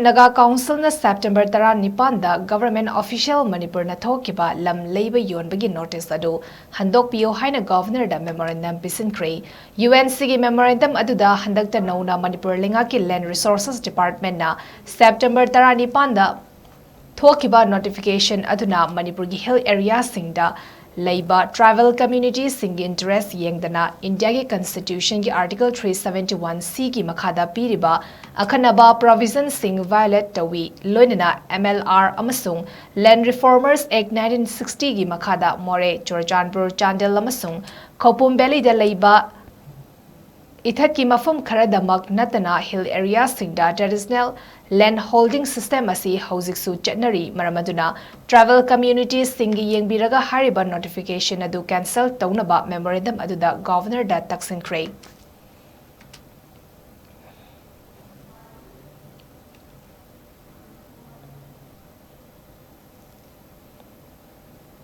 NAGA Council na September 19 da Government Official Manipur na Thokkhiba Lam Leiba Yongbagi notice adu Handokpiyu Haina Govenor Da Memorandum Pisinkhre UNC gi Memorandum aduda handakta nauna Manipur linga ki Land Resources Department na September 19 da Thokkhiba notification aduna Manipur gi hill area singda Leiba tribal community sing interest yengdana India ki Constitution ki Article 371C ki makhada piriba akhanaba provision sing violate tawi loinana MLR amasung Land Reformers Act 1960 ki makhada more Churachandpur Chandel amasung Khopum Valley da Leiba Ithat ki mafum kharadamak natana hill area singda traditional land holding system asi housing su chatnari maramaduna travel communities singi yengbiraga hariba notification adu cancel taunaba memorandum aduda governor da Pisinkhre